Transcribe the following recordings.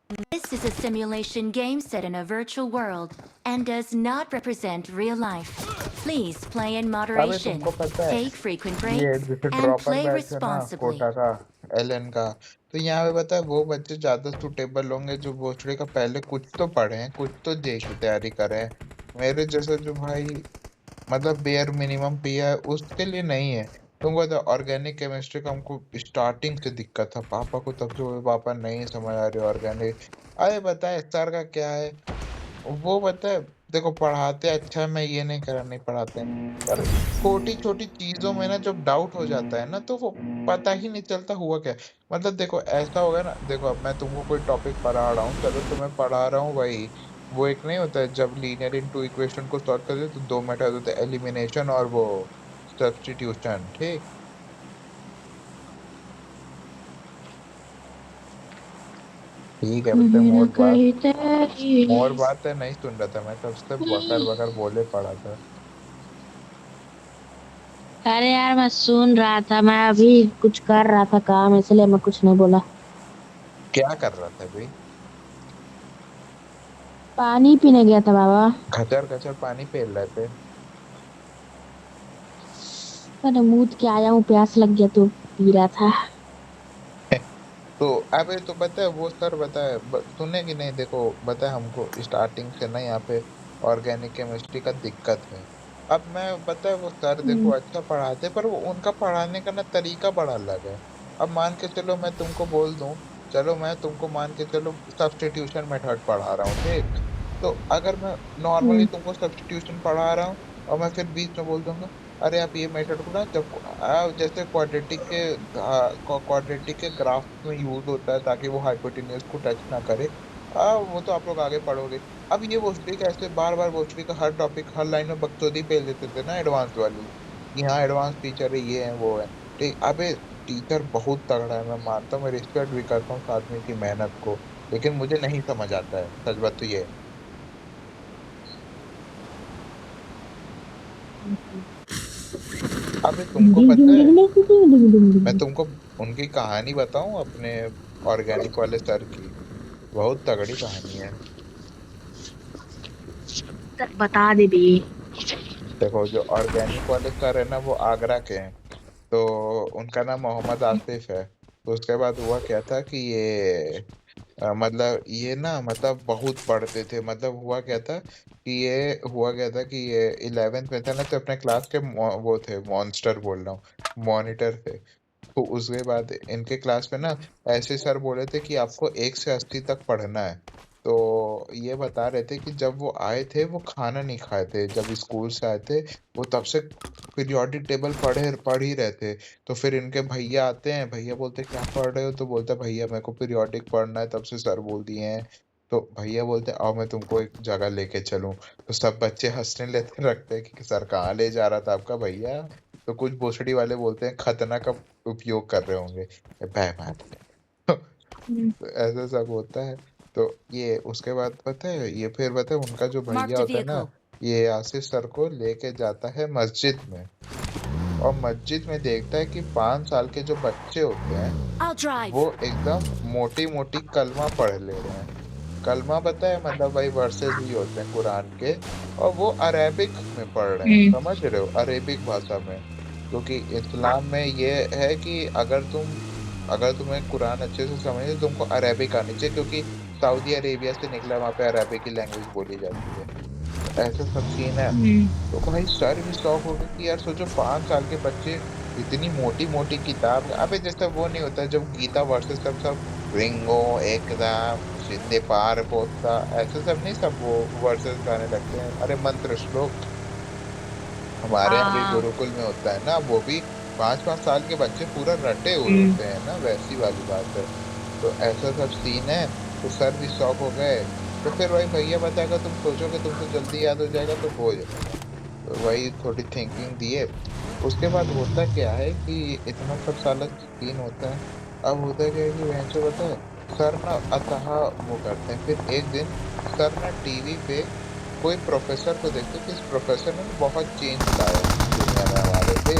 This is a simulation game set in a virtual world and does not represent real life. Please play in अबे moderation, तुमको पता है take frequent ये breaks, जैसे and dropper play batch है ना responsibly. Kota का LN का, तो यहाँ पे पता है वो बच्चे ज्यादा सुटेबल होंगे जो भोसड़ी का पहले कुछ तो पढ़े हैं, कुछ तो जे की तैयारी करे हैं। मेरे जैसा जो भाई मतलब बेयर मिनिमम पिया है उसके लिए नहीं है। तुमको पता ऑर्गेनिक केमिस्ट्री का हमको स्टार्टिंग से दिक्कत था, पापा को तब से पापा नहीं समझ आ रही ऑर्गेनिक। अरे बताए सर का क्या है, वो पता है देखो पढ़ाते अच्छा है, मैं ये नहीं करा नहीं पढ़ाते हैं, पर छोटी छोटी चीजों में ना जब डाउट हो जाता है ना तो वो पता ही नहीं चलता हुआ क्या है। मतलब देखो ऐसा होगा ना, देखो अब मैं तुमको कोई टॉपिक पढ़ा रहा हूँ, चलो तुम्हें पढ़ा रहा हूँ वही, वो एक नहीं होता है जब लीनियर इनटू इक्वेशन को सॉल्व करते तो दो मेथड होते हैं, एलिमिनेशन और वो सब्स्टिट्यूशन, ठीक। ठीक है बेटा, मेरा मोर बात, कहीं तेरी। मोर बात है नहीं सुन रहा था मैं, तब से बकर बकर बोले पड़ा था। अरे यार मैं सुन रहा था, मैं अभी कुछ कर रहा था काम, इसलिए मैं कुछ नहीं बोला। क्या कर रहा था भाई? पानी पीने गया था बाबा। खचर खचर पानी फेर रहे थे। मैंने मूद के आया हूँ, प्यास लग गया तो पी रहा था। तो अबे तो पता है वो सर बताए सुने कि नहीं, देखो बताए हमको स्टार्टिंग से ना यहाँ पे ऑर्गेनिक केमिस्ट्री का दिक्कत है। अब मैं पता है वो सर देखो हम्म। अच्छा पढ़ाते, पर वो उनका पढ़ाने का ना तरीका बड़ा अलग है। अब मान के चलो मैं तुमको बोल दूं, चलो मैं तुमको मान के चलो सब्स्टिट्यूशन मेथड पढ़ा रहा हूँ, ठीक। तो अगर मैं नॉर्मली हम्म। तुमको सब्स्टिट्यूशन पढ़ा रहा हूँ और मैं फिर बीच में बोल दूंगा अरे आप ये मेथड को ना जब जैसे क्वाड्रेटिक के ग्राफ में यूज होता है ताकि वो हाइपोटेन्यूज को टच ना करे, वो तो आप लोग आगे पढ़ोगे। अब ये भोसड़ी का ऐसे बार बार भोसड़ी का हर टॉपिक हर लाइन में बकचोदी फेल देते थे ना एडवांस वाली, कि हाँ एडवांस टीचर है ये है वो है, ठीक। अबे टीचर बहुत तगड़ा है, मैं मानता हूँ, मैं रिस्पेक्ट भी करता हूँ उस आदमी की मेहनत को, लेकिन मुझे नहीं समझ आता है, सच बात तो ये है। अबे तुमको डिंग पता डिंग है डिंग डिंग डिंग डिंग डिंग डिंग मैं डिंग। तुमको उनकी कहानी बताऊं अपने ऑर्गेनिक वाले सर की, बहुत तगड़ी कहानी है। बता दे बे। देखो जो ऑर्गेनिक वाले सर है ना वो आगरा के हैं, तो उनका नाम मोहम्मद आसिफ है। तो उसके बाद हुआ क्या था कि ये मतलब ये ना मतलब बहुत पढ़ते थे, मतलब हुआ क्या था कि ये हुआ क्या था कि ये 11th में था ना, तो अपने क्लास के वो थे मॉन्स्टर बोल रहा हूँ मॉनिटर थे। तो उसके बाद इनके क्लास में ना ऐसे सर बोले थे कि आपको 1 से 80 तक पढ़ना है। तो ये बता रहे थे कि जब वो आए थे वो खाना नहीं खाए थे, जब स्कूल से आए थे वो तब से पीरियोडिक टेबल पढ़ ही रहे थे। तो फिर इनके भैया आते हैं, भैया बोलते क्या पढ़ रहे हो, तो बोलता भैया मेरे को पीरियोडिक पढ़ना है, तब से सर बोल दिए हैं। तो भैया बोलते आओ मैं तुमको एक जगह लेके चलूं। तो सब बच्चे हंसने लेते रखते हैं कि सर कहाँ ले जा रहा था आपका भैया। तो कुछ भोसड़ी वाले बोलते हैं खतना का उपयोग कर रहे होंगे, बेईमान। हम्म। तो ऐसा सब होता है। तो ये उसके बाद पता है ये फिर पता है उनका जो भैया Marked a होता है ना, vehicle. ये आसिफ सर को लेके जाता है मस्जिद में, और मस्जिद में देखता है कि 5 साल के जो बच्चे होते हैं I'll drive. वो एकदम मोटी मोटी कलमा पढ़ ले रहे हैं। कलमा पता है मतलब भाई वर्सेस ही होते हैं कुरान के, और वो अरेबिक में पढ़ रहे हैं, हम्म। समझ रहे हो, अरेबिक भाषा में। क्योंकि इस्लाम में ये है कि अगर तुम्हें कुरान अच्छे से समझे तो तुमको अरेबिक आनी चाहिए, क्योंकि सऊदी अरेबिया से निकला, वहां पे अरेबिक की लैंग्वेज बोली जाती है। तो ऐसा सब सीन है। हम्म। तो भाई सर भी शौक हो गए कि यार सोचो 5 साल के बच्चे इतनी मोटी मोटी किताब, अबे जैसे वो नहीं होता जब गीता वर्सेस सब सब रिंगो एकदम शिंदे पार पोता ऐसे सब नहीं, सब वो वर्सेस गाने लगते हैं, अरे मंत्र श्लोक हमारे यहाँ भी हाँ। गुरुकुल में होता है ना, वो भी 5 5 साल के बच्चे पूरा रटे हुए हम्म। होते हैं ना, वैसी वाली बात है। तो ऐसा सब सीन है। तो सर भी शौक हो गए। तो फिर वही भैया बताएगा तुम सोचोगे तुमको जल्दी याद हो जाएगा तो हो जाएगा। तो वही थोड़ी थिंकिंग दिए। उसके बाद होता क्या है कि इतना सब साला सीन होता है। अब होता क्या है कि भैंसो पता है सर ना अतः वो करते हैं, फिर एक दिन सर ना टीवी पे कोई प्रोफेसर को देखते कि इस प्रोफेसर ने ना बहुत चेंज लाया दुनिया में हमारे पे।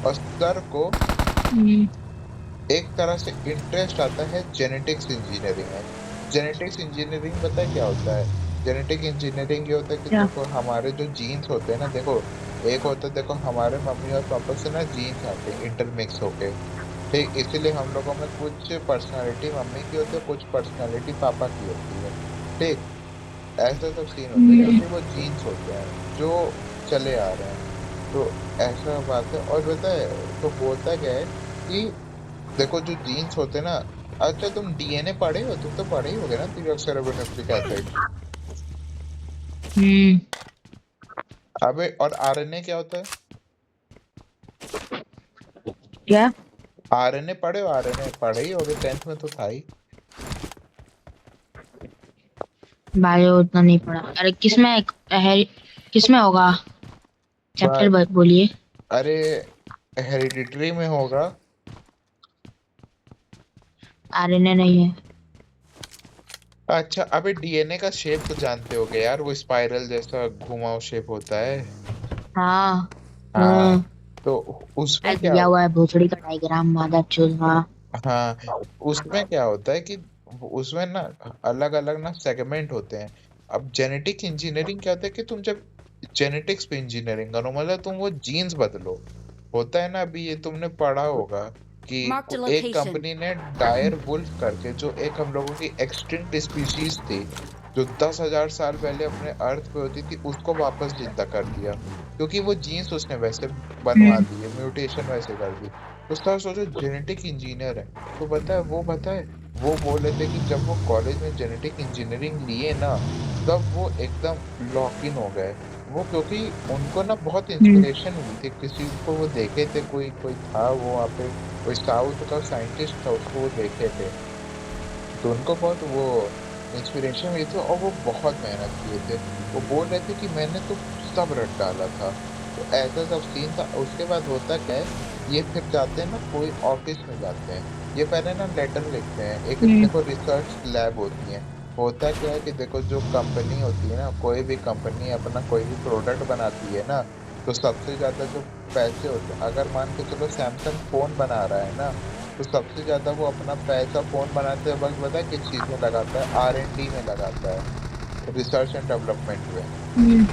और सर को हम्म। एक तरह से इंटरेस्ट आता है जेनेटिक्स इंजीनियरिंग में। जेनेटिक्स इंजीनियरिंग पता है क्या होता है? जेनेटिक इंजीनियरिंग ये होता है कि क्या? देखो हमारे जो जीन्स होते हैं ना, देखो एक होता है, देखो हमारे मम्मी और पापा से ना जीन्स आते हैं इंटरमिक्स होके, ठीक, इसीलिए हम लोगों में कुछ पर्सनालिटी मम्मी की होती है, कुछ पर्सनालिटी पापा की होती है, ठीक। ऐसा सब सीन होता है हम्म, क्योंकि वो जीन्स होते हैं जो चले आ रहे हैं। तो ऐसा बात है। और पता है तो होता क्या है कि देखो जो जीन्स होते हैं ना, अच्छा तुम डीएनए पढ़े हो, तुम तो पढ़े ही होगे ना, डीऑक्सैराइबोन्यूक्लिक एसिड। हम्म, अबे और आरएनए क्या होता है? क्या? आरएनए पढ़े हो? आरएनए पढ़े ही होगे, 10th में तो था ही। बायो उतना नहीं पढ़ा। अरे किसमें होगा? चैप्टर बा- बोलिए। अरे हेरिडिटरी में होगा। आरएनए नहीं है। अच्छा अबे डीएनए का शेप तो जानते होगे यार, वो स्पाइरल जैसा घुमाव शेप होता है। हाँ। हाँ। हाँ। तो उसमें क्या दिया हुआ है भोसड़ी का डायग्राम, मादर चोद। हाँ। हाँ, उसमें क्या होता है कि उसमें ना अलग अलग ना सेगमेंट होते हैं। अब जेनेटिक इंजीनियरिंग क्या होता है कि तुम जब जेनेटिक्स पे इंजीनियरिंग करो, मतलब तुम वो जीन्स बदलो। होता है ना, अभी ये तुमने पढ़ा होगा कि Marked a एक location. कंपनी ने डायर वुल्फ करके, जो एक हम लोगों की एक्सटिंक्ट स्पीशीज थी, जो 10,000 साल पहले अपने अर्थ पे होती थी, उसको वापस जिंदा कर दिया, क्योंकि वो जीन्स उसने वैसे बनवा हम्म, दिए, म्यूटेशन वैसे कर दी। तो सर सोचो जेनेटिक इंजीनियर है। तो पता है वो बोले थे कि जब वो कॉलेज में जेनेटिक इंजीनियरिंग लिए ना, तब वो एकदम लॉक इन हो गए। वो क्योंकि उनको ना बहुत हम्म, इंस्पिरेशन मिली थी, किसी को वो देखे थे, कोई कोई था वो वहाँ पे, कोई साउथ का साइंटिस्ट था, उसको वो देखे थे। तो उनको बहुत वो इंस्पिरेशन मिली थी, और वो बहुत मेहनत किए थे। वो बोल रहे थे कि मैंने तो सब रट डाला था। तो ऐसा सब सीन था। उसके बाद होता क्या है, ये फिर जाते हैं ना कोई ऑफिस में जाते हैं। ये पहले ना लेटर लिखते हैं, एक हम्म, देखो रिसर्च लैब होती है। होता क्या है कि देखो जो कंपनी होती है ना, कोई भी कंपनी अपना कोई भी प्रोडक्ट बनाती है ना, तो सबसे ज्यादा जो पैसे होते हैं, अगर मान के चलो सैमसंग फोन बना रहा है ना, तो सबसे ज्यादा वो अपना पैसा फोन बनाते वक्त पता है किस चीज में लगाता है? आर एंड डी में लगाता है, रिसर्च एंड डेवलपमेंट में। हम्म,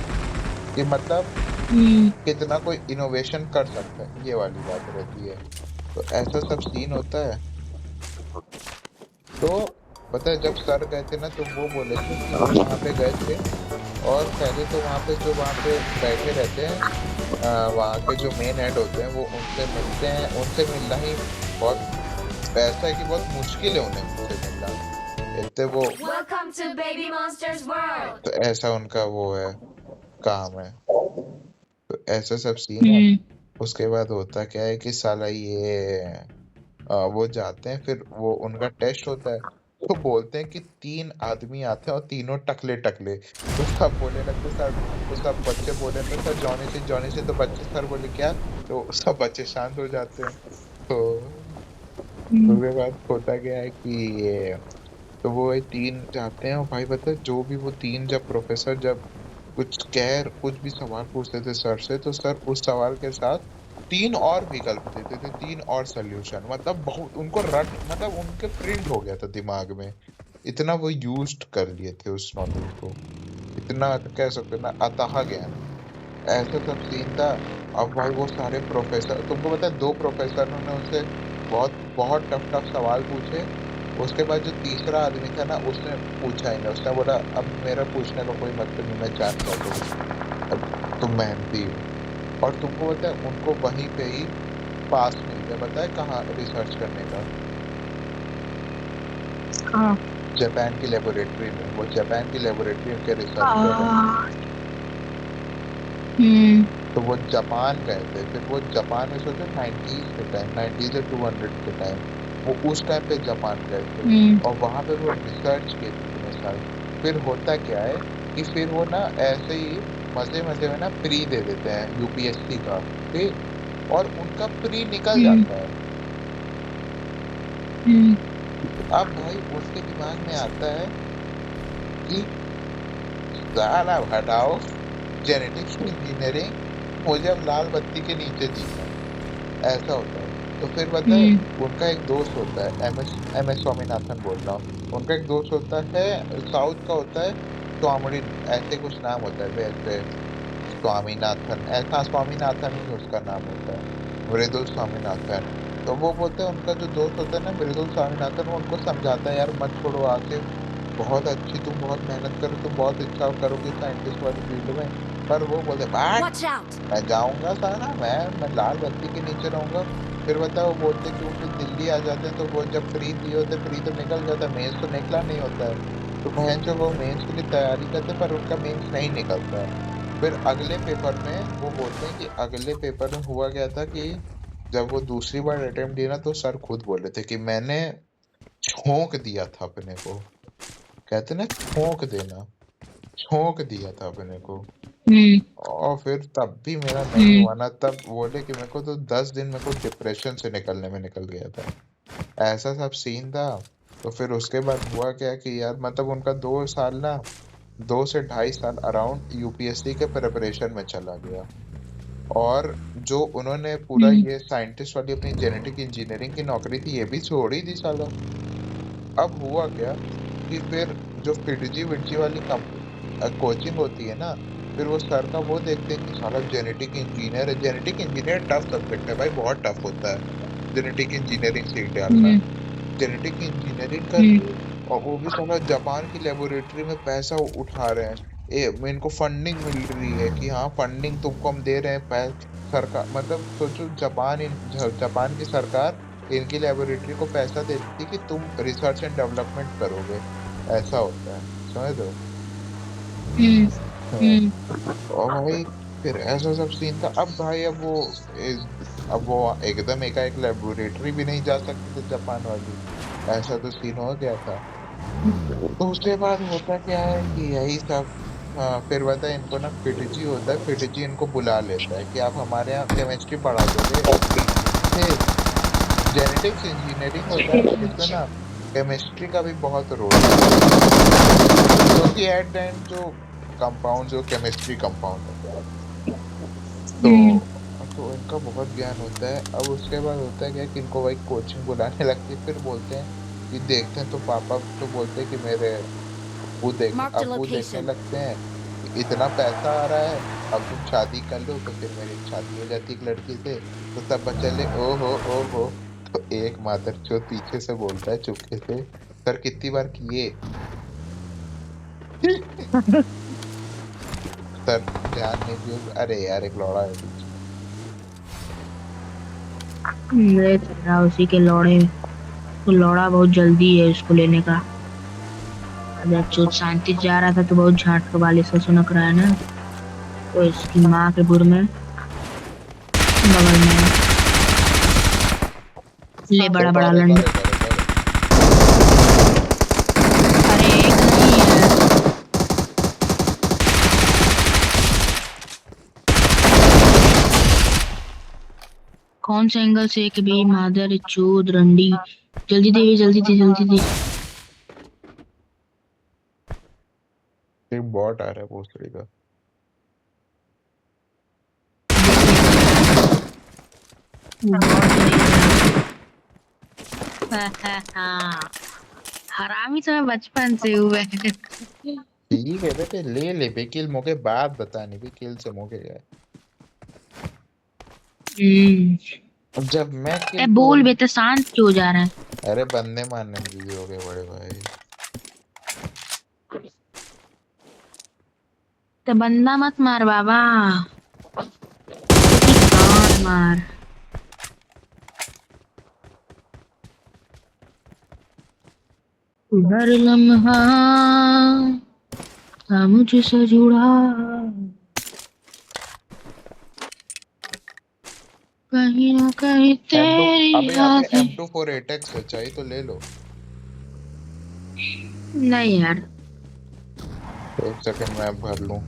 कि मतलब हम्म, कितना कोई इनोवेशन कर सकता है, ये वाली बात रहती है। तो ऐसा सब सीन होता है। तो पता है जब सर गए थे ना, तो वो बोले थे कि वो वहां पे गए थे, और पहले तो वहां पे जो वहां पे बैठे रहते हैं, वहाँ के जो मेन हेड होते हैं, वो उनसे मिलते हैं। उनसे मिलना ही बहुत, ऐसा है कि बहुत मुश्किल है उन्हें उनसे मिलना, इतने वो, Welcome to Baby Monsters World. तो ऐसा उनका वो है, काम है। तो ऐसा सब सीन है। हम्म, उसके बाद होता क्या है कि साला ये वो जाते हैं, फिर वो उनका टेस्ट होता है। तो बोलते हैं कि 3 आदमी आते हैं और तीनों टकले टकले। तो सब बोले लगते सर, तो सब बच्चे बोले तो सर जॉनी से, जॉनी से, तो बच्चे सर बोले क्या, तो सब बच्चे शांत हो जाते हैं। तो हम्म, उसके बाद होता क्या है कि ये, तो वो ये 3 जाते हैं, और भाई पता है जो भी वो 3, जब प्रोफेसर जब कुछ भी सवाल पूछते थे सर से, तो सर उस सवाल के साथ 3 और विकल्प देते थे, 3 और सॉल्यूशन, मतलब बहुत उनको रट, मतलब उनके प्रिंट हो गया था दिमाग में। इतना वो यूज्ड कर लिए थे उस नॉलेज को, इतना कह सकते हैं ना अथाह ज्ञान। ऐसा सब सीन था। अब भाई वो सारे प्रोफेसर, तुमको पता है 2 प्रोफेसरों ने उनसे बहुत बहुत टफ टफ सवाल पूछे। उसके बाद जो तीसरा आदमी था ना, उसने पूछा ही नहीं, उसने बोला अब मेरा पूछने का कोई मतलब नहीं, मैं जान गया, अब तुम मेहनती हो। और तुमको पता है उनको वहीं पे ही पास मिल गया, पता है कहाँ रिसर्च करने का? हाँ, जापान की लेबोरेटरी में, वो जापान की लेबोरेटरी के रिसर्चर है। हाँ, हम्म, तो वो जापान गए थे, फिर वो जापान में सोचो 90s के टाइम, 90s या 200 के टाइम, वो उस टाइम पे जापान गए थे, हम्म, और वहां पे वो रिसर्च किए थे इतने साल। फिर होता क्या है कि फिर वो ना ऐसे ही मजे मजे में ना प्री दे देते हैं यूपीएससी का, ठीक, और उनका प्री निकल हम्म, जाता है। हम्म, अब भाई उनके दिमाग में आता है कि साला हटाओ जेनेटिक्स इंजीनियरिंग, मुझे अब लाल बत्ती के नीचे जीना है। ऐसा होता है। तो फिर बता है, उनका एक दोस्त होता है, एम एस स्वामीनाथन बोल रहा हूँ, उनका एक दोस्त होता है, साउथ का होता है, स्वामीन ऐसे कुछ नाम होता है वैसे, स्वामीनाथन ऐसा, स्वामीनाथन ही उसका नाम होता है, मृदुल स्वामीनाथन। तो वो बोलते हैं, उनका जो दोस्त होता है ना मृदुल स्वामीनाथन, वो उनको समझाता है यार मत छोड़ो आके, बहुत अच्छी, तुम बहुत मेहनत करो, तुम बहुत अच्छा करोगे साइंटिस्ट वाली फील्ड में। पर वो बोलते बाट, Watch out! मैं जाऊंगा साला, मैं लाल बत्ती के नीचे रहूंगा। फिर बताओ, वो बोलते कि वो फिर दिल्ली आ जाते हैं, तो वो जब फ्री दिए होते, फ्री तो निकल जाता है, मेंस तो निकला नहीं होता है, तो बहन जो वो मेंस के लिए तैयारी करते हैं, पर उनका मेंस नहीं निकलता है। फिर अगले पेपर में वो बोलते हैं कि अगले पेपर में हुआ क्या था कि जब वो दूसरी बार अटेम्प्ट दिया ना, तो सर खुद बोले थे कि मैंने छोंक दिया था अपने को, कहते ना छोंक देना, छोंक दिया था अपने को। और फिर तब भी मेरा नहीं हुआ ना, तब बोले कि मेरे को तो 10 दिन मेरे को डिप्रेशन से निकलने में निकल गया था, ऐसा सब सीन था। तो फिर उसके बाद हुआ क्या कि यार मतलब उनका 2 साल ना, 2 से ढाई साल अराउंड यूपीएससी के प्रिपरेशन में चला गया। और जो उन्होंने पूरा ये साइंटिस्ट वाली अपनी जेनेटिक इंजीनियरिंग की नौकरी थी, ये भी छोड़ ही दी साला। अब हुआ क्या कि फिर जो फिडजी विडजी वाली कोचिंग होती है ना, फिर वो सर का वो देखते हैं कि साला जेनेटिक इंजीनियर है, जेनेटिक इंजीनियर टफ सब्जेक्ट है भाई, बहुत टफ होता है जेनेटिक इंजीनियरिंग सीट डालना। जेनेटिक इंजीनियरिंग कर ली, और वो भी साला जापान की लेबोरेटरी में पैसा उठा रहे हैं, इनको फंडिंग मिल रही है कि हाँ फंडिंग तुमको हम दे रहे हैं, सरकार मतलब सोचो, जापान की सरकार इनकी लेबोरेटरी को पैसा देती थी कि तुम रिसर्च एंड डेवलपमेंट करोगे, ऐसा होता है, समझ रहे हो? हाँ। और भाई फिर ऐसा सब सीन था। अब भाई अब वो एकदम एकाएक लेबोरेटरी भी नहीं जा सकते थे जापान वाली, ऐसा तो सीन हो गया था। तो उसके बाद होता क्या है कि यही सब, हाँ फिर बता, इनको ना फिटजी होता है, फिटजी इनको बुला लेता है कि आप हमारे यहाँ केमिस्ट्री पढ़ा दोगे। फिर जेनेटिक्स इंजीनियरिंग होता है ना, जिसमें ना केमिस्ट्री का भी बहुत रोल रहता है, क्योंकि एट द एंड जो कंपाउंड, जो केमिस्ट्री कंपाउंड होता है, तो इनका बहुत ज्ञान होता है। अब उसके बाद होता है क्या कि इनको वही कोचिंग बुलाने लगती है, फिर बोलते हैं कि देखते हैं, तो पापा तो बोलते हैं कि मेरे Marked a अब्बू देखने location. लगते हैं कि इतना पैसा आ रहा है, अब तुम शादी कर लो, तो फिर मेरी शादी हो जाती है एक लड़की से, तो सब बच्चे ओहो ओहो। तो एक मादरचोद पीछे से बोलता है चुपके से, सर कितनी बार किए? सर ध्यान नहीं दिए, अरे यार एक लौड़ा है पीछे। ले चल रहा उसी के लौड़े, तो लौड़ा बहुत जल्दी है इसको लेने का। अगर चोट शांति जा रहा था तो बहुत झाट वाले से सुनक रहा है ना, तो इसकी माँ के बुर में बगल में ले बड़ा बड़ा बारे लंड। बारे बारे बारे अरे एक नहीं है, कौन से एंगल से कि भाई मादर चोद रंडी, जल्दी दे जल्दी दे जल्दी दे। एक बॉट आ रहा है भोसड़ी का। हरामी तो मैं बचपन से हुए। ठीक है बेटे, ले ले बे किल, मौके बाद बतानी भी किल से मौके गए। अब जब मैं ए किल बोल बोल, बेटा, शांत क्यों जा रहा है? अरे बंदे मारने में बिजी हो गए बड़े भाई। तो बंदा मत मार बाबा, उसकी गांड मार। हर लम्हा था मुझसे जुड़ा, कहीं ना कहीं M2, तेरी अबे यहाँ पे यादें। M24 8X है, चाहिए तो ले लो। नहीं यार, एक सेकंड में भर लूं।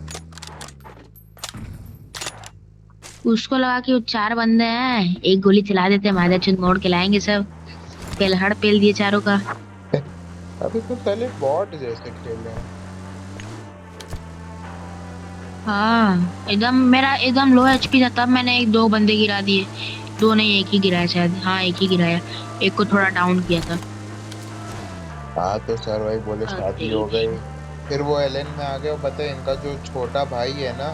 उसको लगा कि वो 4 बंदे हैं, एक गोली चला देते, मादर चुन मोड़ के लाएंगे सब, पेलहड़ पेल दिए चारों का। अभी तो पहले बॉट जैसे खेले हैं। हाँ एकदम, मेरा एकदम लो एचपी था तब मैंने 1 2 बंदे गिरा दिए, दो नहीं, एक ही गिराया शायद। हाँ एक ही गिराया, एक को थोड़ा डाउन किया था। हाँ तो सर वही बोले शादी तेरी हो की। गई। फिर वो एलन में आ गए और बताए इनका जो छोटा भाई है ना,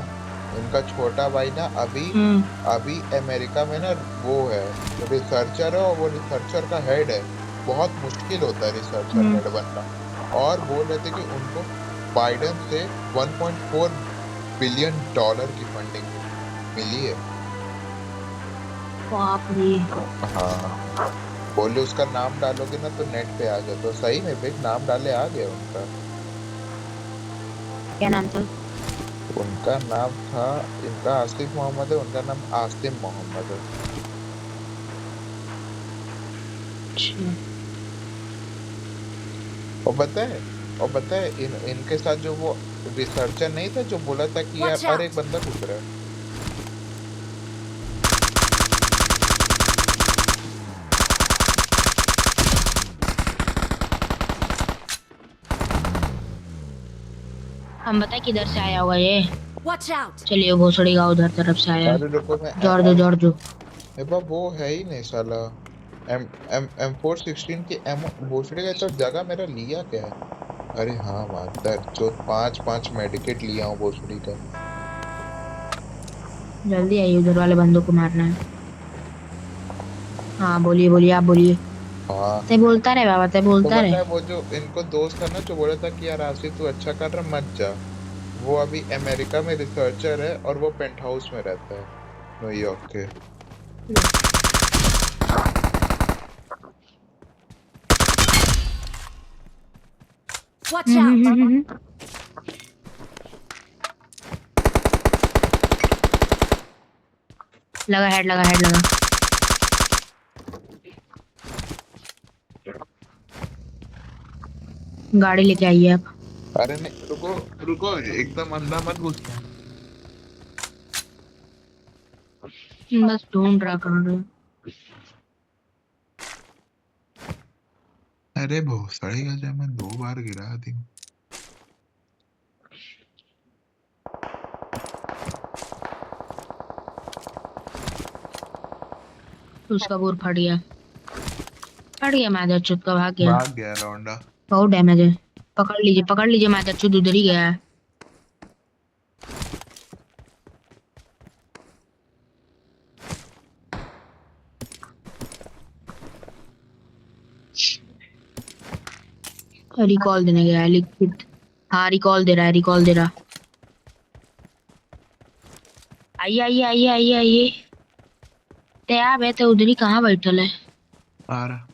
इनका छोटा भाई ना अभी हम्म। अभी अमेरिका में ना वो है, रिसर्चर है, और वो रिसर्चर का हेड है। बहुत मुश्किल होता है रिसर्चर हम्म। हेड बनना। और बोल रहे थे कि उनको बाइडेन से 1.4 बिलियन डॉलर की फंडिंग मिली है। बाप रे। हाँ, बोले उसका नाम डालोगे ना तो नेट पे आ जाए, तो सही में फिर नाम डाले आ गया उनका। क्या नाम था? उनका नाम था, इनका आसिफ मोहम्मद है, उनका नाम आसिम मोहम्मद है। अच्छा। और पता है इनके साथ जो वो रिसर्चर नहीं था जो बोला था कि यार Watch और एक out! बंदा घुस रहा है। हम बताए किधर से आया होगा ये। Watch out! चलिए भोसड़ी गाँव उधर तरफ से आया है। अरे रुको मैं जोड़ दो जोड़ दो। वो है ही नहीं साला। एम M416 की एम भोसड़ी का तो जगह मेरा लिया क्या है। अरे हाँ मादर जो पांच पांच मेडिकेट लिया हूँ भोसड़ी का। जल्दी आइए, उधर वाले बंदों को मारना है। हाँ बोलिए बोलिए, आप बोलिए। हाँ ते बोलता रहे बाबा, ते तो बोलता पता रहे। है वो जो इनको दोस्त था ना जो बोला था कि यार आसिफ तू अच्छा कर रहा मत जा, वो अभी अमेरिका में रिसर्चर है और वो पेंट हाउस में रहता है न्यूयॉर्क के। Watch out! लगा हेड, लगा हेड, लगा। गाड़ी लेके आइए आप। अरे नहीं रुको, रुको एकदम अंदर मत घुसना। बस ढूंढ रहा कहाँ गया। अरे भोसड़ी का जब मैं 2 बार गिरा दी। उसका बोर फट गया। फट गया, मादर चुत का भाग गया। भाग गया लौंडा। बहुत डैमेज है। पकड़ लीजिए मादर चुत, उधर ही गया है। रिकॉल देने गया है लिक्विड। हाँ रिकॉल दे रहा है, रिकॉल दे रहा। आइए आइए आइए आइए आइए। ते आप है तो उधर ही कहाँ बैठल है। आ रहा।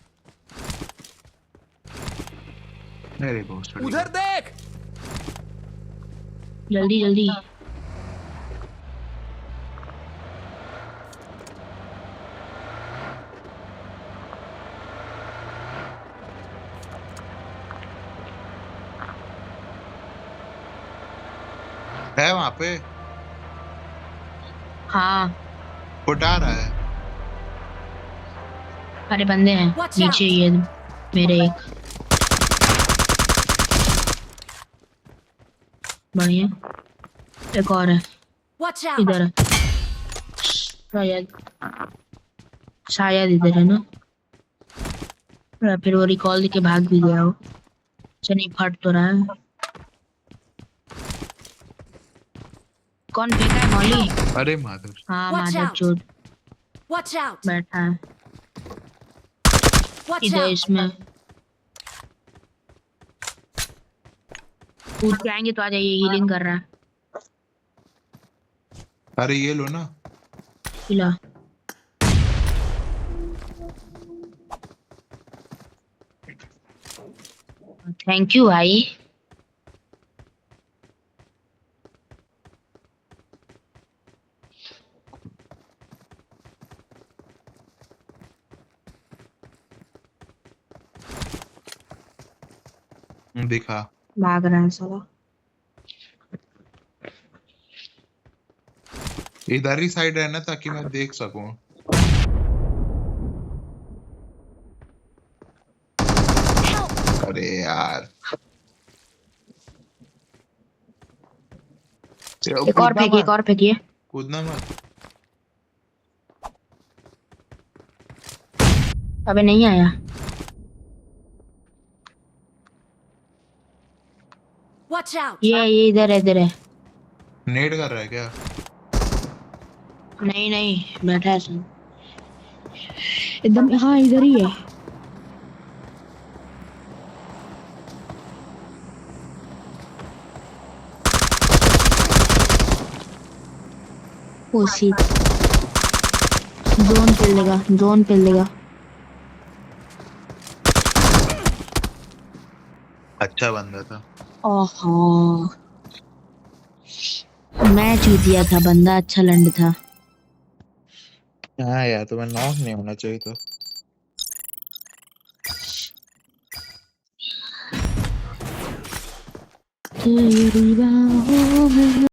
अरे भोसड़ी का। उधर देख। जल्दी जल्दी। है वहां पे। हाँ। उठा रहा है। अरे बंदे हैं Watch नीचे, out! ये मेरे एक। बढ़िया। एक और है Watch out! इधर है। शायद, शायद इधर है ना। या फिर वो रिकॉल देके भाग भी गया हो। चलिए फट तो रहा है। कौन फेंका है मौली? अरे माधुर। हाँ Watch मादर out! चोद Watch out! बैठा है Watch इधर out! इसमें। कूद के आएंगे तो आ जाइए, हीलिंग कर रहा है। अरे ये लो ना। पिला। थैंक यू भाई। दिखा। भाग रहा है साला। इधर ही साइड रहना ताकि मैं देख सकूं। Help! अरे यार। एक और कूदना फेंकिए, एक मत। और फेंकिए। कूदना मत। अबे नहीं आया। Watch out! ये इधर है, इधर है। नेड कर रहा है क्या? नहीं नहीं, बैठा है सब एकदम। हाँ इधर ही है। ओ शिट, जोन पेल देगा, जोन पेल देगा। अच्छा बंदा था। ओहो, मैच जीत दिया था, बंदा अच्छा लंड था। हाँ यार, तुम्हें नॉक नहीं होना चाहिए था। तेरी बाहों में